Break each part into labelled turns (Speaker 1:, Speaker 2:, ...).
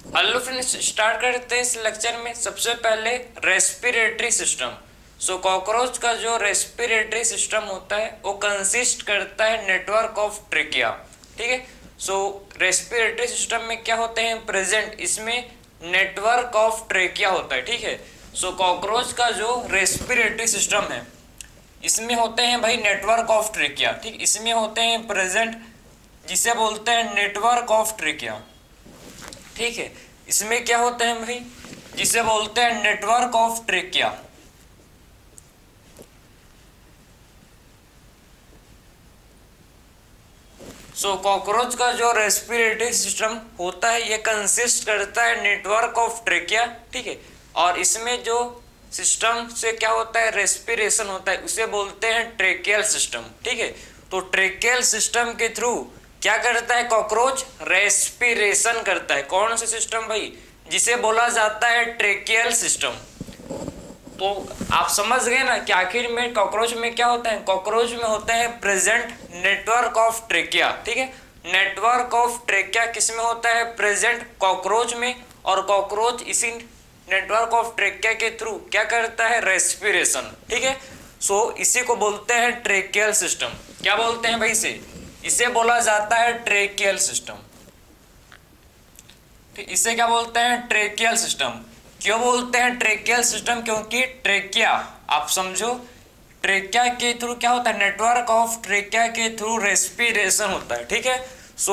Speaker 1: Hello friends, start करते हैं इस लेक्चर में। सबसे पहले रेस्पिरेटरी सिस्टम। कॉकरोच का जो रेस्पिरेटरी सिस्टम होता है वो कंसिस्ट करता है नेटवर्क ऑफ ट्रेकिया। ठीक है। रेस्पिरेटरी सिस्टम में क्या होते हैं प्रेजेंट, इसमें नेटवर्क ऑफ ट्रेकिया होता है। ठीक है। कॉकरोच का जो रेस्पिरेटरी सिस्टम है इसमें होते हैं भाई नेटवर्क ऑफ ट्रेकिया। ठीक, इसमें होते हैं प्रेजेंट, जिसे बोलते हैं नेटवर्क ऑफ ट्रेकिया। ठीक है। इसमें क्या होते हैं भाई, जिसे बोलते हैं नेटवर्क ऑफ ट्रेकिया। कॉकरोच का जो रेस्पिरेटरी सिस्टम होता है ये कंसिस्ट करता है नेटवर्क ऑफ ट्रेकिया। ठीक है। और इसमें जो सिस्टम से क्या होता है, रेस्पिरेशन होता है, उसे बोलते हैं ट्रेकियल सिस्टम। ठीक है। तो ट्रेकियल सिस्टम के थ्रू क्या करता है कॉकरोच, रेस्पिरेशन करता है। कौन सा सिस्टम भाई, जिसे बोला जाता है ट्रेकियल सिस्टम। तो आप समझ गए ना कि आखिर में कॉकरोच में क्या होता है, कॉकरोच में होते हैं प्रेजेंट नेटवर्क ऑफ ट्रेकिया। ठीक है। नेटवर्क ऑफ ट्रेकिया किस में होता है, प्रेजेंट कॉकरोच में। और कॉकरोच इसी नेटवर्क ऑफ ट्रेकिया के थ्रू क्या करता है, रेस्पिरेशन। ठीक है। इसी को बोलते हैं ट्रेकियल सिस्टम। क्या बोलते हैं भाई इसे बोला जाता है ट्रेकियल सिस्टम। ठीक, इसे क्या बोलते हैं, ट्रेकियल सिस्टम। क्यों बोलते हैं ट्रेकियल सिस्टम, क्योंकि ट्रेकिया, आप समझो, ट्रेकिया के थ्रू क्या होता है, नेटवर्क ऑफ ट्रेकिया के थ्रू रेस्पिरेशन होता है। ठीक है।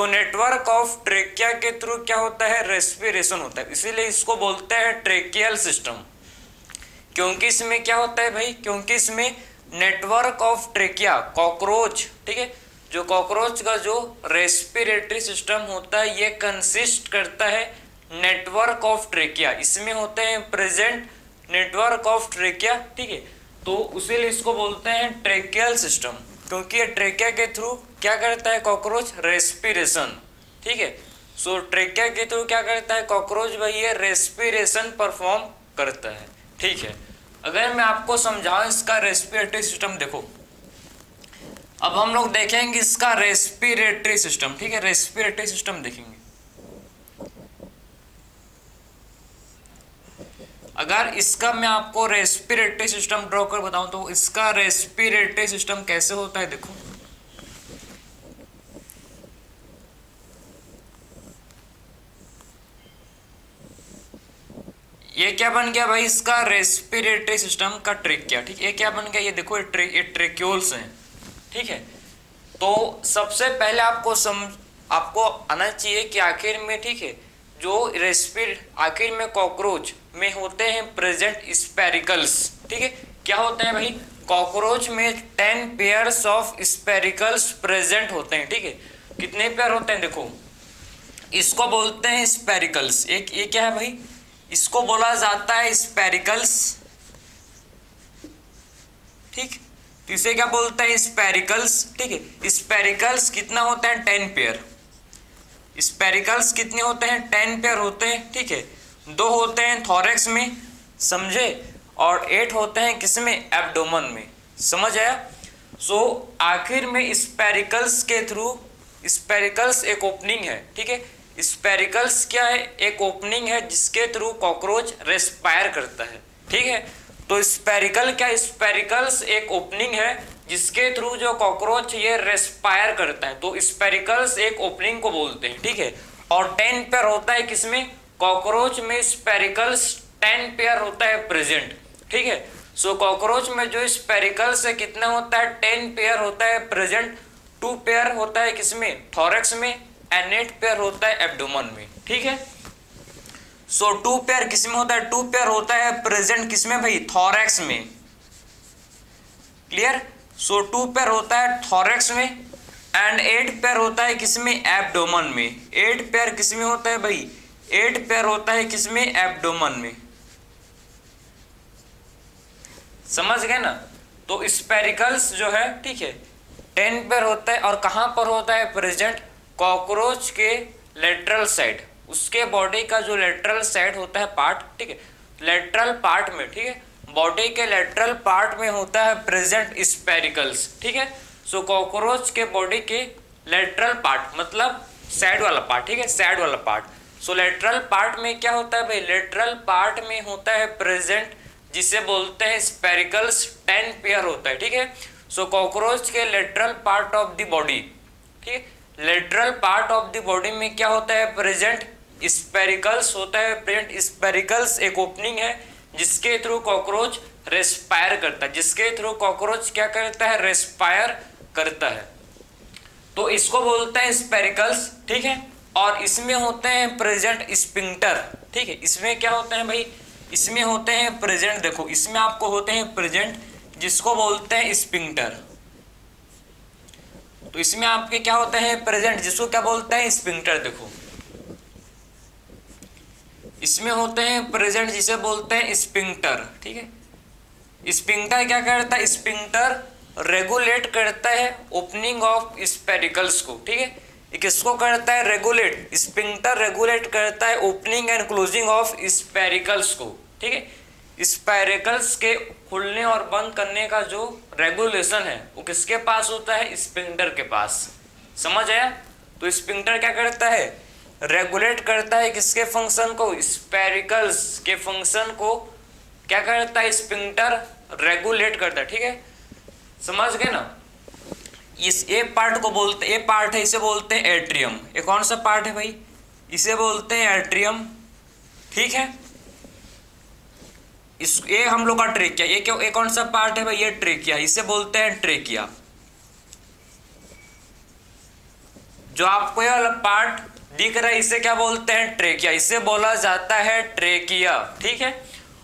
Speaker 1: नेटवर्क ऑफ ट्रेकिया के थ्रू क्या होता है, रेस्पिरेशन होता है, इसीलिए इसको बोलते हैं ट्रेकियल सिस्टम। क्योंकि इसमें क्या होता है भाई, क्योंकि इसमें नेटवर्क ऑफ ट्रेकिया, कॉकरोच, ठीक है, जो कॉकरोच का जो रेस्पिरेटरी सिस्टम होता है ये कंसिस्ट करता है नेटवर्क ऑफ ट्रेकिया। इसमें होते हैं प्रेजेंट नेटवर्क ऑफ ट्रेकिया। ठीक है। तो उसीलिए इसको बोलते हैं ट्रेकियल सिस्टम, क्योंकि ये ट्रेकिया के थ्रू क्या करता है कॉकरोच, रेस्पिरेशन। ठीक है। ट्रेकिया के थ्रू क्या करता है कॉकरोच भाई, ये रेस्पिरेशन परफॉर्म करता है। ठीक है। अगर मैं आपको समझाऊं इसका रेस्पिरेटरी सिस्टम, देखो अब हम लोग देखेंगे इसका रेस्पिरेटरी सिस्टम। ठीक है। रेस्पिरेटरी सिस्टम देखेंगे। अगर इसका मैं आपको रेस्पिरेटरी सिस्टम ड्रॉ कर बताऊं तो इसका रेस्पिरेटरी सिस्टम कैसे होता है, देखो ये क्या बन गया भाई, इसका रेस्पिरेटरी सिस्टम का ट्रेकिया। ठीक, ये क्या बन गया, ये देखो ये ट्रेक्यूल्स हैं। ठीक है। तो सबसे पहले आपको आना चाहिए कि आखिर में, ठीक है, जो आखिर में कॉकरोच में होते हैं प्रेजेंट स्पेरिकल्स। ठीक है। क्या होते हैं भाई, कॉकरोच में 10 पेयर्स ऑफ स्पेरिकल्स प्रेजेंट होते हैं। ठीक है। कितने पेयर होते हैं, देखो इसको बोलते हैं स्पेरिकल्स। एक ये क्या है भाई, इसको बोला जाता है स्पेरिकल्स। ठीक, तो इसे क्या बोलते हैं, स्पेरिकल्स। ठीक है। स्पेरिकल्स कितना होता है, 10 पेयर। स्पेरिकल्स कितने होते हैं, 10 पेयर होते हैं। ठीक है। 2 होते हैं थॉरेक्स में, समझे, और 8 होते हैं किसमें, एब्डोमन में। समझ आया। आखिर में स्पेरिकल्स के थ्रू, स्पेरिकल्स एक ओपनिंग है। ठीक है। स्पेरिकल्स क्या है, एक ओपनिंग है जिसके थ्रू कॉकरोच रेस्पायर करता है। ठीक है। तो स्पेरिकल क्या, स्पेरिकल्स एक ओपनिंग है जिसके थ्रू जो कॉकरोच ये रेस्पायर करता है। तो स्पेरिकल्स एक ओपनिंग को बोलते हैं। ठीक है। और 10 पेयर होता है किसमें, कॉकरोच में स्पेरिकल्स 10 पेयर होता है प्रेजेंट। ठीक है। कॉकरोच में जो स्पेरिकल्स है कितना होता है, 10 पेयर होता है प्रेजेंट। 2 पेयर होता है किसमें, थॉरेक्स में, एंड 8 पेयर होता है एब्डोमन में। ठीक है। 2 पेयर किसमें होता है, 2 पेयर होता है प्रेजेंट किसमें भाई, थॉरेक्स में। क्लियर। 2 पेयर होता है थॉरेक्स में एंड 8 पेयर होता है किसमें, एब्डोमन में। 8 पेयर किसमें होता है भाई, 8 पेयर होता है किसमें, एब्डोमन में। समझ गए ना। तो स्पेरिकल्स जो है, ठीक है, 10 पेयर होता है और कहां पर होता है प्रेजेंट, कॉकरोच के लेटरल साइड, उसके बॉडी का जो लेटरल साइड होता है पार्ट, ठीक है, लेटरल पार्ट में। ठीक है। बॉडी के लेटरल पार्ट में होता है प्रेजेंट स्पेरिकल्स। ठीक है। कॉकरोच के बॉडी के लेटरल पार्ट मतलब साइड वाला पार्ट। ठीक है, साइड वाला पार्ट। सो लेटरल पार्ट में क्या होता है भाई, लेटरल पार्ट में होता है प्रेजेंट, जिसे बोलते हैं स्पेरिकल्स 10 पेयर होता है, ठीक है। सो कॉकरोच के lateral part of the body, ठीक है, lateral part of the body में क्या होता है प्रेजेंट, स्पेरिकल्स होता है प्रेजेंट। स्पेरिकल्स एक ओपनिंग है जिसके थ्रू कॉकरोच रेस्पायर करता है, जिसके थ्रू कॉकरोच क्या करता है, रेस्पायर करता है, तो इसको बोलते हैं स्पेरिकल्स, ठीक है। और इसमें होते हैं प्रेजेंट स्पिंक्टर, ठीक है। इसमें क्या होते हैं भाई, इसमें होते हैं प्रेजेंट, देखो इसमें आपको होते हैं प्रेजेंट, जिसको बोलते हैं स्पिंक्टर। तो इसमें आपके क्या होते हैं प्रेजेंट, जिसको क्या बोलते हैं स्पिंक्टर। देखो इसमें होते हैं प्रेजेंट, जिसे बोलते हैं स्पिंक्टर, ठीक है। स्पिंक्टर क्या करता है, स्पिंक्टर रेगुलेट करता है ओपनिंग ऑफ स्पेरिकल्स को, ठीक है। किसको करता है, रेगुलेट, स्पिंक्टर रेगुलेट करता है opening and closing of spiracles को, ठीक है। स्पेरिकल्स के खुलने और बंद करने का जो रेगुलेशन है वो किसके पास होता है, स्पिंक्टर के पास, समझ आया। तो स्पिंक्टर क्या करता है, रेगुलेट करता है किसके फंक्शन को, स्पेरिकल्स के फंक्शन को क्या करता है, स्पिंक्टर रेगुलेट करता है, ठीक है, समझ गए ना। इस ए पार्ट को बोलते, ए पार्ट है इसे बोलते हैं एट्रियम। ये कौन सा पार्ट है भाई, इसे बोलते हैं एट्रियम, ठीक है। इस ये हम लोग का ट्रेकिया, ये क्यों, ये कौन सा पार्ट है भाई, ये ट्रेकिया, इसे बोलते हैं ट्रेकिया। जो आपको ये वाला पार्ट दिख रहा है इसे क्या बोलते हैं, ट्रेकिया, इसे बोला जाता है ट्रेकिया, ठीक है।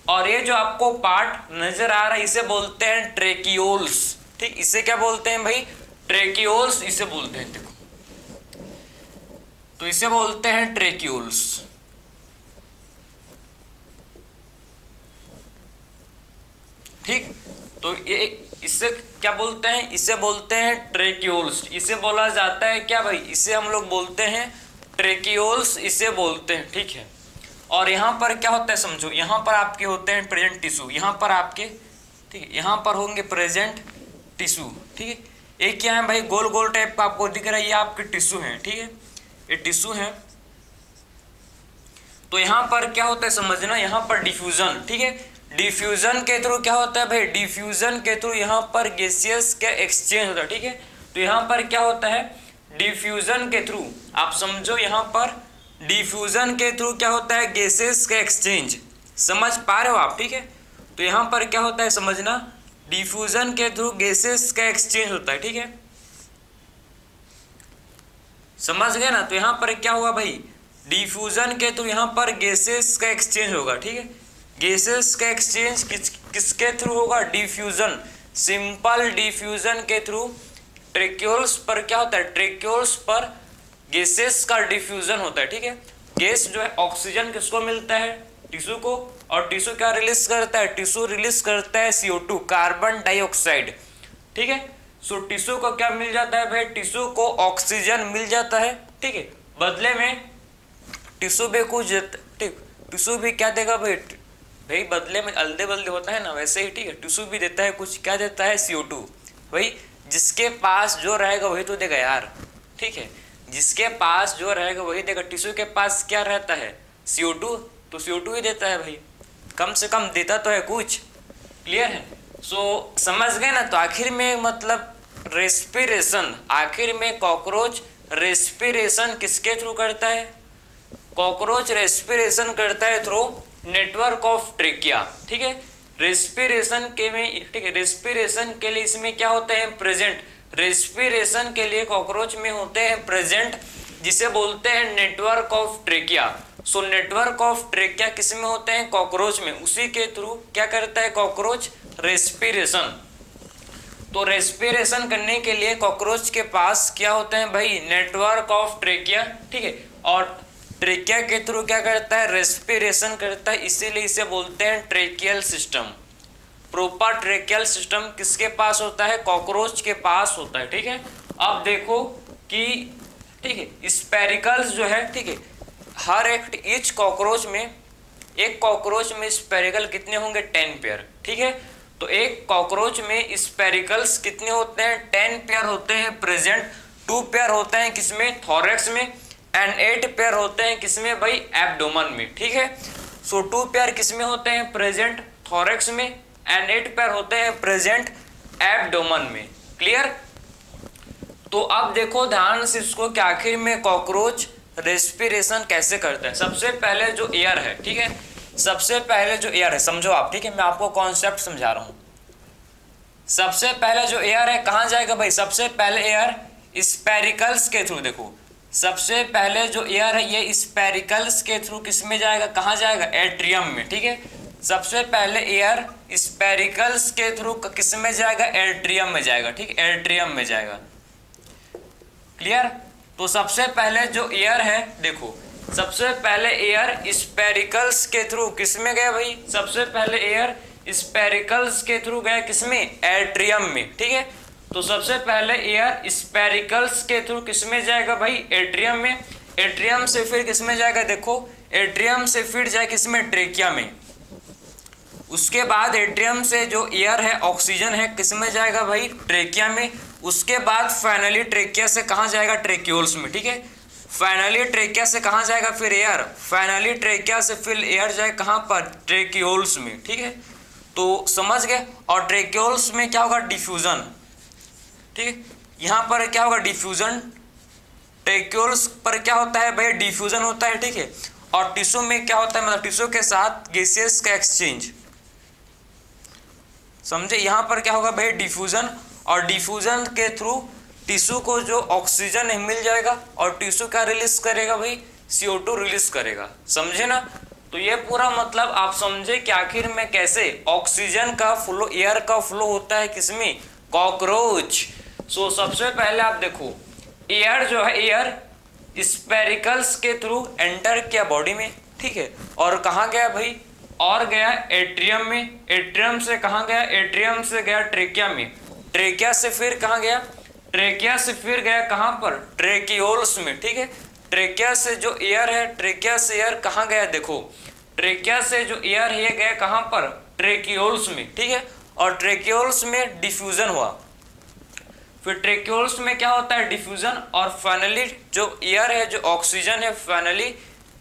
Speaker 1: और ये जो आपको पार्ट नजर आ रहा है इसे बोलते हैं ट्रेकियोल्स, ठीक, इसे क्या बोलते हैं भाई, ट्रेकियोल्स इसे बोलते हैं। देखो तो इसे बोलते हैं ट्रेकियोल्स, ठीक। तो ये इसे क्या बोलते हैं, इसे बोलते हैं ट्रेकियोल्स, इसे बोला जाता है क्या भाई, इसे हम लोग बोलते हैं ट्रेकियोल्स, इसे बोलते हैं, ठीक है। और यहाँ पर क्या होता है समझो, यहाँ पर आपके होते हैं प्रेजेंट टिश्यू, यहाँ पर आपके, ठीक है, यहाँ पर होंगे प्रेजेंट टिश्यू, ठीक है। एक क्या है भाई, गोल गोल टाइप का आपको दिख रहा है, ये आपके टिश्यू हैं, ठीक है, ये टिश्यू हैं। तो यहाँ पर क्या होता है समझना, यहाँ पर डिफ्यूजन, ठीक है, डिफ्यूजन के थ्रू क्या होता है भाई, डिफ्यूजन के थ्रू यहाँ पर गैसियस का एक्सचेंज होता है, ठीक है। तो यहाँ पर क्या होता है, डिफ्यूजन के थ्रू, आप समझो यहाँ पर डिफ्यूजन के थ्रू क्या होता है, गैसेस का एक्सचेंज, समझ पा रहे हो आप, ठीक है। तो यहाँ पर क्या होता है समझना, डिफ्यूजन के थ्रू गैसेस का एक्सचेंज होता है, ठीक है, समझ गए ना। तो यहाँ पर क्या हुआ भाई, डिफ्यूजन के थ्रू यहाँ पर गैसेस का एक्सचेंज होगा, ठीक है। गैसेस का एक्सचेंज किसके थ्रू होगा, डिफ्यूजन, सिंपल डिफ्यूजन के थ्रू। ट्रेक्यूल्स पर क्या होता है, ट्रेक्यूल्स पर गैसेस का डिफ्यूजन होता है, ठीक है। गैस जो है ऑक्सीजन किसको मिलता है, टिश्यू को, और टिश्यू क्या रिलीज करता है, टिश्यू रिलीज करता है CO2, कार्बन डाइऑक्साइड, ठीक है। सो टिश्यू को क्या मिल जाता है भाई, टिश्यू को ऑक्सीजन मिल जाता है, ठीक है। बदले में टिश्यू भी कुछ, ठीक, टिश्यू भी क्या देगा भाई, भाई बदले में अल्दे बल्दे होता है ना, वैसे ही, ठीक है, टिश्यू भी देता है कुछ, क्या देता है, CO2, भाई जिसके पास जो रहेगा वही तो देगा यार, ठीक है, जिसके पास जो रहेगा वही देगा। टिश्यू के पास क्या रहता है, CO2, तो CO2 ही देता है भाई, कम से कम देता तो है कुछ, क्लियर है। सो समझ गए ना। तो आखिर में मतलब रेस्पिरेशन, आखिर में कॉकरोच रेस्पिरेशन किसके थ्रू करता है, कॉकरोच रेस्पिरेशन करता है थ्रू नेटवर्क ऑफ ट्रेकिया, ठीक है। रेस्पिरेशन के में, ठीक है, रेस्पिरेशन के लिए इसमें क्या होते हैं, प्रेजेंट, रेस्पिरेशन के लिए कॉकरोच में होते हैं प्रेजेंट, जिसे बोलते हैं network of trachea. So network of trachea किस में होते हैं, कॉकरोच में, उसी के थ्रू क्या करता है कॉकरोच, रेस्पिरेशन। तो रेस्पिरेशन करने के लिए कॉकरोच के पास क्या होते हैं भाई, नेटवर्क ऑफ ट्रेकिया, ठीक है, और ट्रेकिया के थ्रू क्या करता है, रेस्पिरेशन करता है, इसीलिए इसे बोलते हैं tracheal system. Proper tracheal system किसके पास होता है, कॉकरोच के पास होता है, ठीक है। अब देखो कि, ठीक है, स्पेरिकल्स जो है, ठीक है, हर एक ईच कॉकरोच में, एक कॉकरोच में स्पेरिकल कितने होंगे, 10 पेयर, ठीक है। तो एक कॉकरोच में स्पेरिकल्स कितने होते हैं, 10 पेयर होते हैं प्रेजेंट, 2 पेयर होते हैं किसमें, थॉरेक्स में, एंड 8 पेयर होते हैं किसमें भाई, एब्डोमेन में, ठीक है। सो 2 पेयर किसमें होते हैं, प्रेजेंट थोरैक्स में, एंड 8 पेयर होते हैं प्रेजेंट एब्डोमेन में। क्लियर। तो अब देखो ध्यान से इसको कि आखिर में कॉकरोच रेस्पिरेशन कैसे करते हैं। सबसे पहले जो एयर है, ठीक है, सबसे पहले जो एयर है, समझो आप, ठीक है, मैं आपको कॉन्सेप्ट समझा रहा हूं। सबसे पहले जो एयर है कहां जाएगा भाई, सबसे पहले एयर स्पेरिकल्स के थ्रू, देखो सबसे पहले जो एयर है ये स्पेरिकल्स के थ्रू किस में जाएगा, कहां जाएगा, एट्रियम में, ठीक है। सबसे पहले एयर स्पेरिकल्स के थ्रू किस में जाएगा, एट्रियम में जाएगा, ठीक, एट्रियम में जाएगा। क्लियर। तो सबसे पहले जो एयर है, देखो सबसे पहले एयर स्पेरिकल्स के थ्रू किस में गया भाई, सबसे पहले एयर स्पेरिकल्स के थ्रू गया किसमें, एट्रियम में, ठीक है। तो सबसे पहले एयर स्पेरिकल्स के थ्रू किस में जाएगा भाई, एट्रियम में। एट्रियम से फिर किस में जाएगा, देखो एट्रियम से फिर जाए किसमें, ट्रेकिया में। उसके बाद एट्रियम से जो एयर है, ऑक्सीजन है, किस में जाएगा भाई, ट्रेकिया में। उसके बाद फाइनली ट्रेकिया से कहाँ जाएगा, ट्रेक्यूल्स में, ठीक है। फाइनली ट्रेकिया से कहाँ जाएगा फिर एयर, फाइनली ट्रेकिया से फिर एयर जाए कहाँ पर, ट्रेक्यूल्स में, ठीक है। तो समझ गए। और ट्रेक्यूल्स में क्या होगा, डिफ्यूजन, ठीक है। यहाँ पर क्या होगा, डिफ्यूजन। ट्रेक्यूल्स पर क्या होता है भाई, डिफ्यूजन होता है, ठीक है। और टिश्यू में क्या होता है, मतलब टिश्यू के साथ गैसेस का एक्सचेंज, समझे। यहाँ पर क्या होगा भाई, डिफ्यूजन, और डिफ्यूजन के थ्रू टिश्यू को जो ऑक्सीजन है मिल जाएगा, और टिश्यू क्या रिलीज करेगा भाई, CO2 रिलीज करेगा, समझे ना। तो ये पूरा मतलब आप समझे कि आखिर में कैसे ऑक्सीजन का फ्लो, एयर का फ्लो होता है किसमें, कॉकरोच। सो सबसे पहले आप देखो एयर जो है, एयर स्पेरिकल्स के थ्रू एंटर किया बॉडी में, ठीक है। और कहाँ गया भाई, और गया एट्रियम में। एट्रियम से कहाँ गया, एट्रियम से गया ट्रेकिया में। ट्रेकिया से फिर कहाँ गया, ट्रेकिया से फिर गया कहाँ पर, ट्रेकियोल्स में, ठीक है। ट्रेकिया से जो एयर है, ट्रेकिया से एयर कहाँ गया, देखो ट्रेकिया से जो एयर है गया कहाँ पर, ट्रेकियोल्स में, ठीक है। और ट्रेकियोल्स में डिफ्यूजन हुआ, फिर ट्रेक्यूल्स में क्या होता है, डिफ्यूजन, और फाइनली जो एयर है, जो ऑक्सीजन है, फाइनली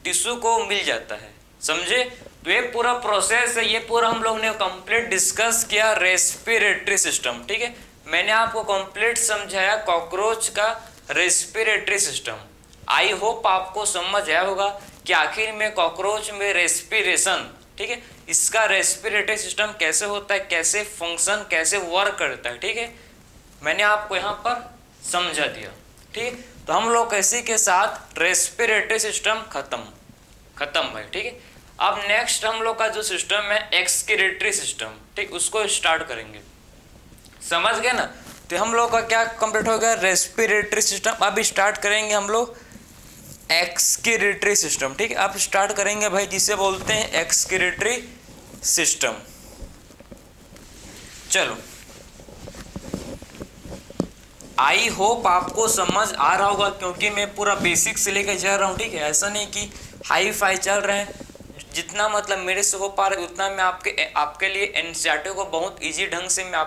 Speaker 1: टिश्यू को मिल जाता है, समझे। तो ये पूरा प्रोसेस है, ये पूरा हम लोग ने कंप्लीट डिस्कस किया रेस्पिरेटरी सिस्टम, ठीक है। मैंने आपको कंप्लीट समझाया कॉकरोच का रेस्पिरेटरी सिस्टम। आई होप आपको समझ आया होगा कि आखिर में कॉकरोच में रेस्पिरेशन, ठीक है, इसका रेस्पिरेटरी सिस्टम कैसे होता है, कैसे फंक्शन, कैसे वर्क करता है, ठीक है। मैंने आपको यहाँ पर समझा दिया, ठीक है। तो हम लोग इसी के साथ रेस्पिरेटरी सिस्टम खत्म भाई, ठीक है। अब नेक्स्ट हम लोग का जो सिस्टम है एक्सक्रीटरी सिस्टम, ठीक, उसको स्टार्ट करेंगे, समझ गए ना। तो हम लोग का क्या कंप्लीट हो गया, रेस्पिरेटरी सिस्टम। अब स्टार्ट करेंगे हम लोग एक्सक्रीटरी सिस्टम, ठीक है। अब स्टार्ट करेंगे भाई जिसे बोलते हैं एक्सक्रीटरी सिस्टम। चलो, आई होप आपको समझ आ रहा होगा, क्योंकि मैं पूरा बेसिक से लेकर जा रहा हूँ, ठीक है। ऐसा नहीं कि हाई फाई चल रहे हैं, जितना मतलब मेरे से हो पा रहा है उतना मैं आपके लिए एनसीईआरटी को बहुत इजी ढंग से मैं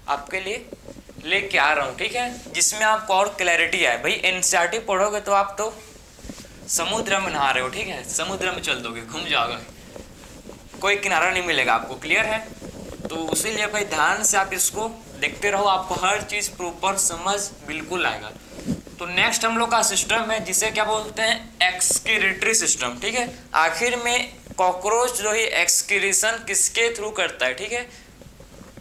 Speaker 1: आपके लिए लेके आ रहा हूँ, ठीक है, जिसमें आपको और क्लैरिटी आए। भाई एनसीईआरटी पढ़ोगे तो आप तो समुद्र में नहा रहे हो, ठीक है, समुद्र में चल दोगे, घूम जाओगे, कोई किनारा नहीं मिलेगा आपको, क्लियर है। तो इसीलिए भाई ध्यान से आप इसको देखते रहो, आपको हर चीज़ प्रॉपर समझ बिल्कुल आएगा। तो नेक्स्ट हम लोग का सिस्टम है जिसे क्या बोलते हैं, एक्सक्रीटरी सिस्टम, ठीक है। आखिर में कॉकरोच जो है एक्सक्रीशन किसके थ्रू करता है, ठीक है।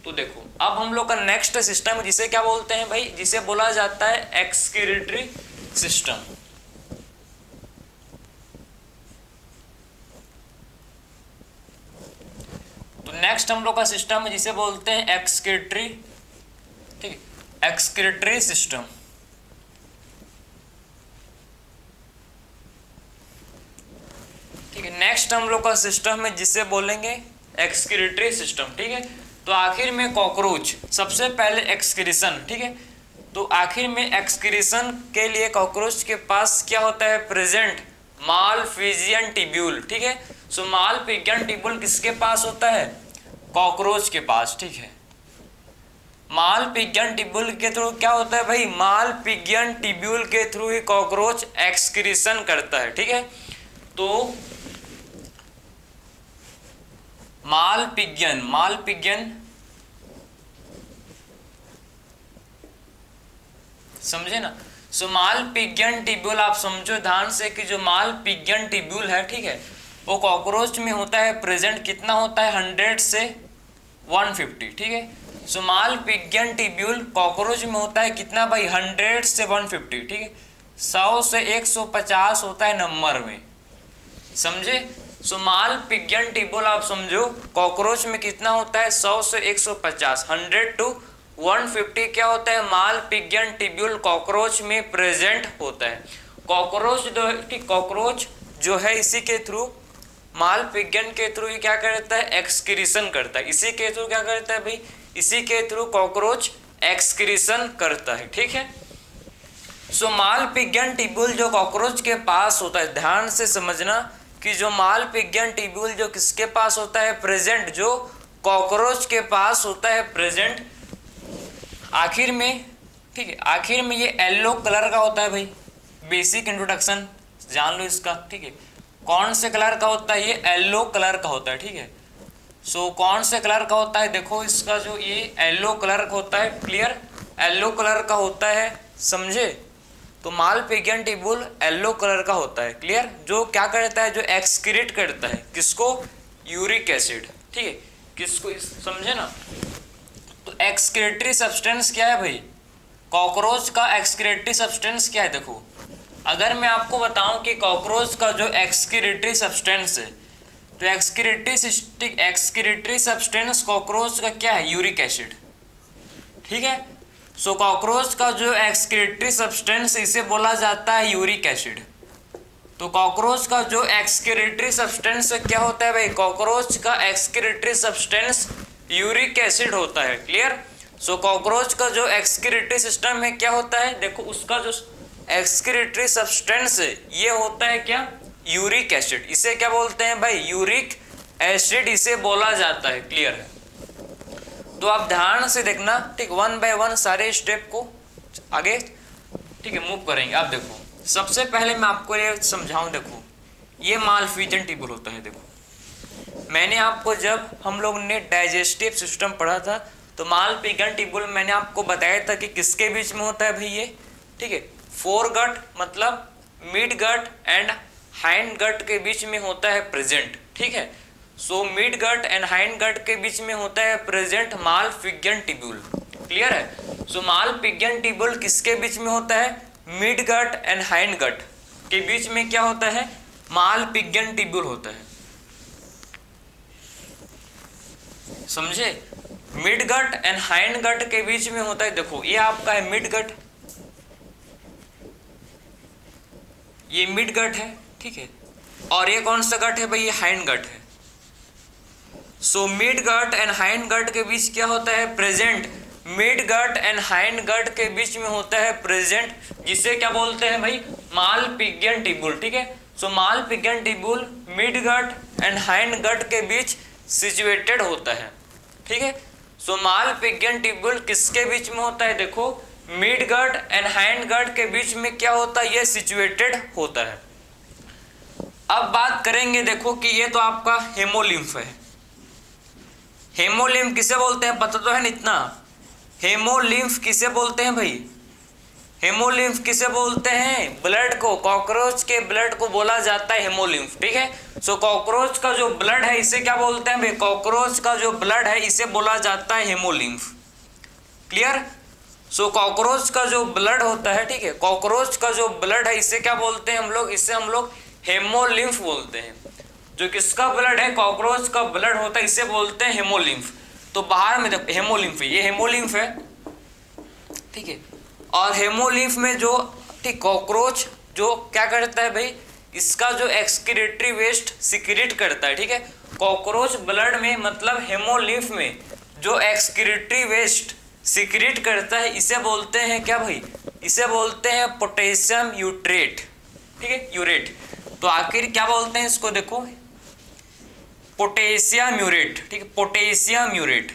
Speaker 1: तो देखो अब हम लोग का नेक्स्ट सिस्टम है जिसे क्या बोलते हैं भाई, जिसे बोला जाता है एक्सक्रीटरी सिस्टम। तो नेक्स्ट हम लोग का सिस्टम है जिसे बोलते हैं एक्सक्रीटरी, ठीक है, एक्सक्रीटरी सिस्टम। ठीक है, नेक्स्ट हम लोग का सिस्टम है जिसे बोलेंगे एक्सक्रीटरी सिस्टम, ठीक है। तो आखिर में कॉकरोच सबसे पहले एक्सक्रीशन, ठीक है। तो आखिर में एक्सक्रीशन के लिए कॉकरोच के पास क्या होता है, प्रेजेंट मालफिजियन टिब्यूल, ठीक है। सो मालफिजियन टिब्यूल किसके पास होता है, कॉकरोच के पास, ठीक है। माल पिगियन टिब्यूल के थ्रू क्या होता है भाई, माल पिगियन टिब्यूल के थ्रू ही कॉकरोच एक्सक्रीशन करता है, ठीक है। तो माल पिगियन समझे ना। सो माल पिगियन टिब्यूल आप समझो ध्यान से कि जो माल पिगियन टिब्यूल है, ठीक है, वो कॉकरोच में होता है प्रेजेंट, कितना होता है 100 से 150, ठीक है। So Malpighian tubule cockroach में होता है कितना भाई 100 से 150, ठीक है। 100 से 150 होता है नंबर में, समझे। सो माल पिगियन टिब्यूल आप समझो कॉकरोच में कितना होता है 100 से 150, 100 टू 150 क्या होता है, माल पिगियन टिब्यूल कॉकरोच में प्रेजेंट होता है। कॉकरोच जो है इसी के थ्रू, माल पिगियन के थ्रू क्या करता है, एक्सक्रीशन करता है। इसी के थ्रू क्या करता है भाई, इसी के थ्रू कॉकरोच एक्सक्रीशन करता है, ठीक है। सो माल पिगियन टिब्यूल जो कॉकरोच के पास होता है, ध्यान से समझना कि जो माल पिगियन टिब्यूल जो किसके पास होता है प्रेजेंट, जो कॉकरोच के पास होता है प्रेजेंट, आखिर में, ठीक है, आखिर में ये येलो कलर का होता है भाई। बेसिक इंट्रोडक्शन जान लो इसका, ठीक है। कौन से कलर का होता है, ये येलो कलर का होता है, ठीक है। सो कौन से कलर का होता है, देखो इसका जो ये येलो कलर का होता है, क्लियर, येलो कलर का होता है, समझे। तो माल पिगियन टिब्यूल येलो कलर का होता है, क्लियर, जो क्या करता है, जो एक्सक्रीट करता है, किसको, यूरिक एसिड, ठीक है, किसको, समझे ना। तो एक्सक्रीटरी सब्सटेंस क्या है भाई, कॉकरोच का एक्सक्रीटरी सब्सटेंस क्या है, देखो अगर मैं आपको बताऊं कि कॉकरोच का जो एक्सक्रीटरी सब्सटेंस है, तो एक्सक्रीटरी सब्सटेंस कॉकरोच का क्या है, यूरिक एसिड, ठीक है। सो कॉकरोच का जो एक्सक्रीटरी सब्सटेंस इसे बोला जाता है यूरिक एसिड। तो कॉकरोच का जो एक्सक्रीटरी सब्सटेंस क्या होता है भाई, कॉकरोच का एक्सक्रीटरी सब्सटेंस यूरिक एसिड होता है, क्लियर। सो कॉकरोच का जो एक्सक्रीटरी सिस्टम है क्या होता है, देखो उसका जो एक्सक्रीटरी सब्सटेंस है ये होता है क्या, यूरिक एसिड। इसे क्या बोलते हैं भाई, यूरिक एसिड इसे बोला जाता है, क्लियर है। तो आप ध्यान से देखना, ठीक, 1 बाय 1 सारे स्टेप को आगे, ठीक है, मूव करेंगे। आप देखो सबसे पहले मैं आपको ये समझाऊं, देखो ये माल पिगियन टिब्यूल होता है। देखो मैंने आपको, जब हम लोग ने डाइजेस्टिव सिस्टम पढ़ा था, तो माल पिगियन टिब्यूल मैंने आपको बताया था कि किसके बीच में होता है भाई ये, ठीक है, फोर गट मतलब midgut and hindgut के बीच में होता है प्रेजेंट, ठीक है। So midgut and hindgut के बीच में होता है present Malpighian tubule, clear है। सो माल पिगियन टिब्यूल किसके बीच में होता है, midgut and hindgut के बीच में क्या होता है, माल पिगियन टिब्यूल होता है, समझे। Midgut and hindgut के बीच में होता है, देखो ये आपका है मिड गट, ये मिड गट है, ठीक है, और ये कौन सा गट है भाई, ये हाइंड गट है। So midgut and hindgut के बीच क्या होता है, present, midgut and hindgut के बीच में होता है प्रेजेंट, जिसे क्या बोलते हैं भाई, माल पिगियन टिब्यूल, ठीक है। So Malpighian tubule midgut and hindgut के बीच सिचुएटेड होता है, ठीक है। सो माल पिगियन टिब्यूल किसके बीच में होता है, देखो midgut and hindgut के बीच में क्या होता है, ये सिचुएटेड होता है। अब बात करेंगे, देखो कि ये तो आपका हेमोलिम्फ है। हेमोलिम्फ किसे बोलते हैं पता तो है ना इतना, हेमोलिम्फ किसे बोलते हैं भाई, हेमोलिम्फ किसे बोलते हैं, ब्लड को, कॉकरोच के ब्लड को बोला जाता है हेमोलिम्फ, ठीक है। सो कॉकरोच का जो ब्लड है इसे क्या बोलते हैं भाई, कॉकरोच का जो ब्लड है इसे बोला जाता है हेमोलिम्फ, क्लियर। सो कॉकरोच का जो ब्लड होता है, ठीक है, कॉकरोच का जो ब्लड है इसे क्या बोलते हैं हम लोग, इसे हम लोग हेमोलिम्फ बोलते हैं। जो किसका ब्लड है, कॉकरोच का ब्लड होता है, इसे बोलते हैं हेमोलिम्फ। तो बाहर में देखो हेमोलिम्फ, ये हेमोलिम्फ है, ठीक है। और हेमोलिम्फ में जो, ठीक, कॉकरोच जो क्या करता है भाई, इसका जो एक्सक्रीटरी वेस्ट सिक्रीट करता है, ठीक है। कॉकरोच ब्लड में मतलब हेमोलिम्फ में जो एक्सक्रीटरी वेस्ट सिक्रीट करता है इसे बोलते हैं क्या भाई, इसे बोलते हैं पोटेशियम यूट्रेट, ठीक है, यूरेट। तो आखिर क्या बोलते हैं इसको, देखो पोटेशियम यूरेट, ठीक है, पोटेशियम यूरेट।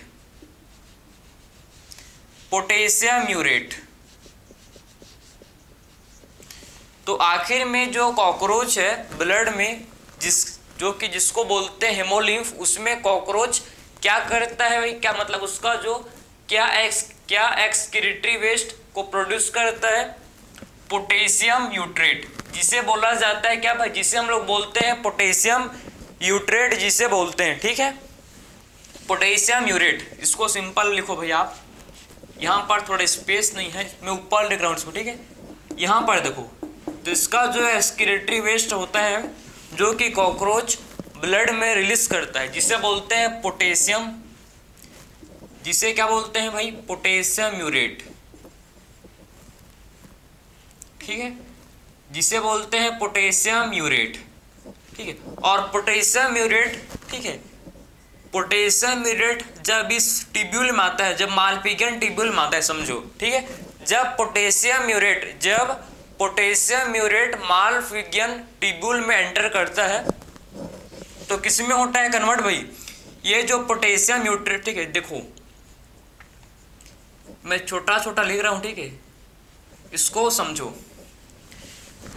Speaker 1: Potassium muriate. तो आखिर में जो कॉकरोच है ब्लड में, जिसको बोलते हैं हेमोलिम्फ, उसमें कॉकरोच क्या करता है भाई, क्या मतलब उसका जो क्या एक्सक्रीटरी वेस्ट को प्रोड्यूस करता है, पोटेशियम यूट्रेट, जिसे बोला जाता है क्या भाई, जिसे हम लोग बोलते हैं पोटेशियम यूट्रेट, जिसे बोलते हैं, ठीक है, पोटेशियम यूरेट। इसको सिंपल लिखो भाई आप, यहाँ पर थोड़ा स्पेस नहीं है, मैं ऊपर लिख रहा हूँ इसको, ठीक है। यहाँ पर देखो, तो इसका जो एक्सक्रीटरी वेस्ट होता है जो कि कॉकरोच ब्लड में रिलीज करता है, जिसे बोलते हैं पोटेशियम, जिसे क्या बोलते हैं भाई, पोटेशियम यूरेट, ठीक है, जिसे बोलते हैं पोटेशियम यूरेट, ठीक है। और पोटेशियम यूरेट, ठीक है, पोटेशियम म्यूरेट जब इस टिब्यूल में आता है, जब मालपिजियन टिब्यूल में आता है, समझो, ठीक है, जब पोटेशियम म्यूरेट मालपिजियन टिब्यूल में एंटर करता है तो किस में होता है कन्वर्ट भाई, ये जो पोटेशियम म्यूरेट, ठीक है, देखो मैं छोटा छोटा लिख रहा हूं, ठीक है, इसको समझो।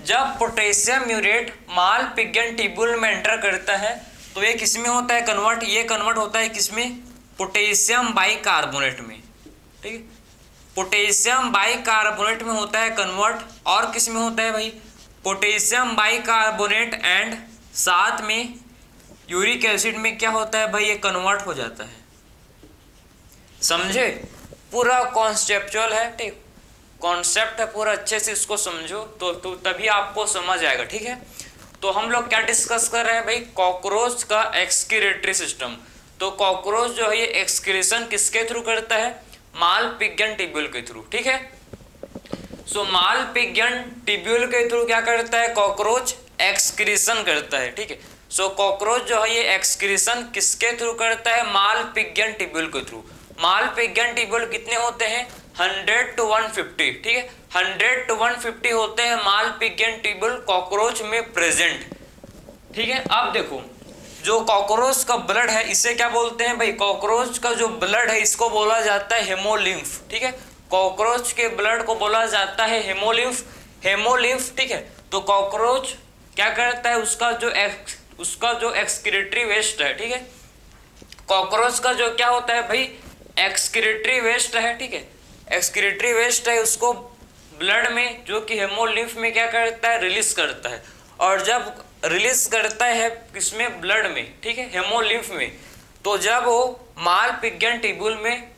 Speaker 1: जब पोटेशियम म्यूरेट मालपिजियन टिब्यूल में एंटर करता है तो ये किस में होता है कन्वर्ट, ये कन्वर्ट होता है किसमें, पोटेशियम बाइकार्बोनेट में, ठीक है, पोटेशियम बाइकार्बोनेट में होता है कन्वर्ट। और किस में होता है भाई, पोटेशियम बाइकार्बोनेट एंड साथ में यूरिक एसिड में क्या होता है भाई, ये कन्वर्ट हो जाता है। समझे, पूरा कॉन्सेप्चुअल है, ठीक, कॉन्सेप्ट है पूरा, अच्छे से इसको समझो तो तभी आपको समझ आएगा, ठीक है। तो हम लोग क्या डिस्कस कर रहे हैं भाई, कॉकरोच का एक्सक्रीटरी सिस्टम। तो कॉकरोच जो है ये एक्सक्रीशन किसके थ्रू करता है, मालपिजियन टिब्यूल के थ्रू, ठीक है। सो मालपिजियन टिब्यूल के थ्रू क्या करता है, कॉकरोच एक्सक्रीशन करता है, ठीक है। सो कॉकरोच जो है ये एक्सक्रीशन किसके थ्रू करता है, मालपिजियन टिब्यूल के थ्रू। मालपिजियन टिब्यूल कितने होते हैं, 100 to 150, ठीक है, 100 to 150 होते हैं मालपिजियन टिब्यूल कॉकरोच में प्रेजेंट, ठीक है। अब देखो, जो कॉकरोच का ब्लड है इसे क्या बोलते हैं भाई, कॉकरोच का जो ब्लड है इसको बोला जाता है हेमोलिम्फ, ठीक है, कॉकरोच के ब्लड को बोला जाता है हेमोलिम्फ, ठीक है। तो कॉकरोच क्या करता है, उसका जो एक्सक्रीटरी वेस्ट है, ठीक है, कॉकरोच का जो क्या होता है भाई, एक्सक्रीटरी वेस्ट है, ठीक है, एक्सक्रीटरी वेस्ट है, उसको ब्लड में जो कि हेमोलिम्फ में क्या करता है, रिलीज करता है। और जब रिलीज करता है किसमें, ब्लड में, ठीक है, हेमोलिम्फ में, तो जब वो मालपिजियन टिब्यूल में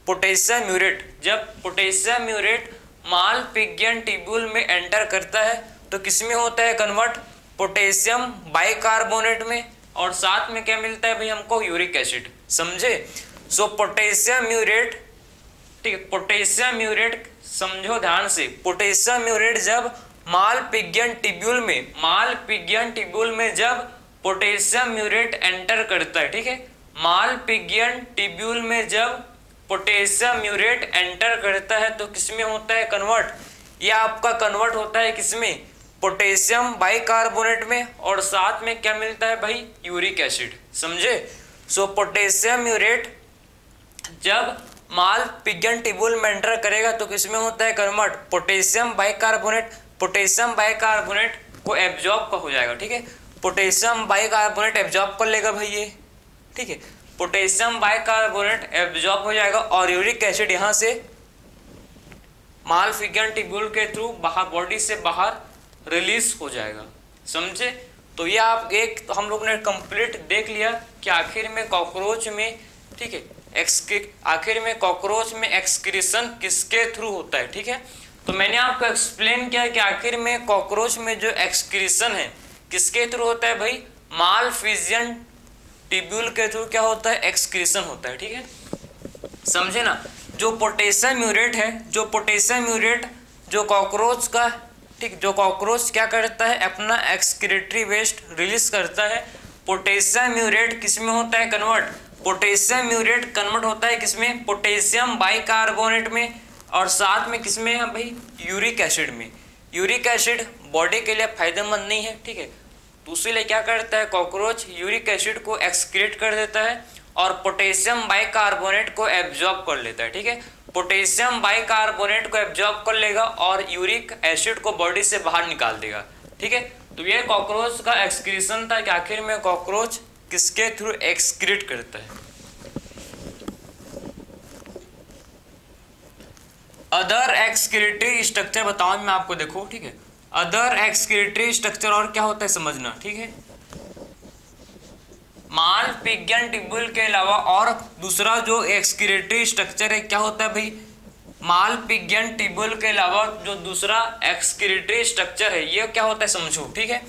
Speaker 1: पोटेशियम म्यूरेट, जब पोटेशियम म्यूरेट मालपिजियन टिब्यूल में एंटर करता है तो किसमें होता है कन्वर्ट, पोटेशियम बाइकार्बोनेट में, और साथ में क्या मिलता है भाई हमको, यूरिक एसिड। समझे, सो पोटेशियम म्यूरेट, ठीक है, पोटेशियम म्यूरेट समझो ध्यान से, पोटेशियम म्यूरेट जब मालपिजियन टिब्यूल में जब पोटेशियम म्यूरेट एंटर करता है, ठीक है, मालपिजियन टिब्यूल में जब पोटेशियम म्यूरेट एंटर करता है तो किसमें होता है कन्वर्ट, यह आपका कन्वर्ट होता है किसमें, पोटेशियम बाइकार्बोनेट में, और साथ में क्या मिलता है भाई, यूरिक एसिड। समझे, सो पोटेशियम म्यूरेट जब मालपिजियन टिब्यूल में एंटर करेगा तो किसमें होता है कन्वर्ट, पोटेशियम बाइकार्बोनेट को एब्जॉर्ब का हो जाएगा, ठीक है, पोटेशियम बाइकार्बोनेट एब्जॉर्ब कर लेगा भाई ये, ठीक है, पोटेशियम बाइकार्बोनेट एब्जॉर्ब हो जाएगा और यूरिक एसिड यहाँ से मालपिजियन टिब्यूल के थ्रू बाहर, बॉडी से बाहर रिलीज हो जाएगा। समझे, तो ये आप एक हम लोग ने कंप्लीट देख लिया कि आखिर में कॉकरोच में, ठीक है, आखिर में कॉकरोच में एक्सक्रीशन किसके थ्रू होता है, ठीक है। तो मैंने आपको एक्सप्लेन किया कि आखिर में कॉकरोच में जो एक्सक्रीशन है किसके थ्रू होता है भाई, मालपिजियन टिब्यूल के थ्रू क्या होता है, एक्सक्रीशन होता है, ठीक है। समझे ना, जो पोटेशियम म्यूरेट है, जो कॉकरोच का, ठीक, जो कॉकरोच क्या करता है, अपना एक्सक्रीटरी वेस्ट रिलीज करता है, पोटेशियम म्यूरेट किसमें होता है कन्वर्ट, पोटेशियम म्यूरेट कन्वर्ट होता है किसमें, पोटेशियम बाइकार्बोनेट में, और साथ में किसमें है भाई, यूरिक एसिड में। यूरिक एसिड बॉडी के लिए फायदेमंद नहीं है, ठीक है, तो इसीलिए क्या करता है कॉकरोच, यूरिक एसिड को एक्सक्रीट कर देता है और पोटेशियम बाइकार्बोनेट को एब्जॉर्ब कर लेता है, ठीक है। पोटेशियम बाइकार्बोनेट को एब्जॉर्ब कर लेगा और यूरिक एसिड को बॉडी से बाहर निकाल देगा। ठीक है, तो ये कॉकरोच का एक्सक्रीशन था कि आखिर में कॉकरोच किसके थ्रू एक्सक्रीट करता है। अदर एक्सक्रीटरी स्ट्रक्चर बताऊं मैं आपको, देखो ठीक है, अदर एक्सक्रीटरी स्ट्रक्चर और क्या होता है समझना। ठीक है, मालपिजियन ट्यूब्यूल के अलावा और दूसरा जो एक्सक्रीटरी स्ट्रक्चर है क्या होता है भाई, मालपिजियन ट्यूब्यूल के अलावा जो दूसरा एक्सक्रीटरी स्ट्रक्चर है ये क्या होता है समझो। ठीक है,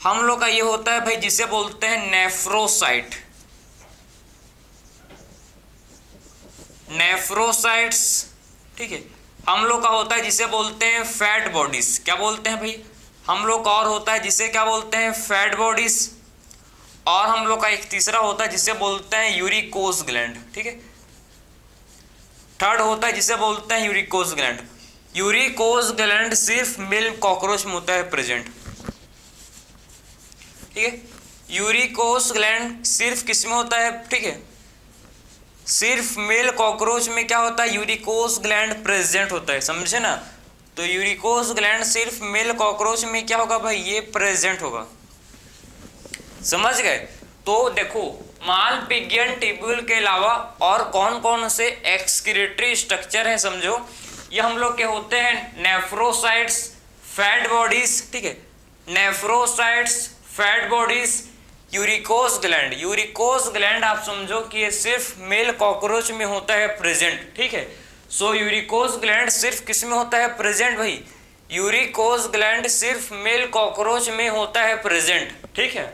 Speaker 1: हम लोग का ये होता है भाई जिसे बोलते हैं नेफ्रोसाइट, नेफ्रोसाइट्स। ठीक है, हम लोग का होता है जिसे बोलते हैं फैट बॉडीज, क्या बोलते हैं भाई, हम लोग का और होता है जिसे क्या बोलते हैं फैट बॉडीज, और हम लोग का एक तीसरा होता है जिसे बोलते हैं यूरिकोस ग्लैंड। ठीक है, थर्ड होता है जिसे बोलते हैं यूरिकोस ग्लैंड। यूरिकोस ग्लैंड सिर्फ मेल कॉकरोच में होता है प्रेजेंट। ठीक है, यूरिकोस ग्लैंड सिर्फ किस में होता है, ठीक है, सिर्फ मेल कॉकरोच में क्या होता है, यूरिकोस ग्लैंड प्रेजेंट होता है, समझे ना। तो यूरिकोस ग्लैंड सिर्फ मेल कॉकरोच में क्या होगा भाई, ये प्रेजेंट होगा, समझ गए। तो देखो मालपिजियन ट्यूब्यूल के अलावा और कौन कौन से एक्सक्रीटरी स्ट्रक्चर है समझो, ये हम लोग के होते हैं नेफ्रोसाइट्स, फैट बॉडीज। ठीक है, nephrocytes, fat bodies, uricose gland. Uricose gland आप समझो कि ये सिर्फ मेल कॉकरोच में होता है प्रेजेंट। ठीक है, सो यूरिकोस ग्लैंड सिर्फ किस में होता है प्रेजेंट भाई, यूरिकोस ग्लैंड सिर्फ मेल कॉकरोच में होता है प्रेजेंट। ठीक है,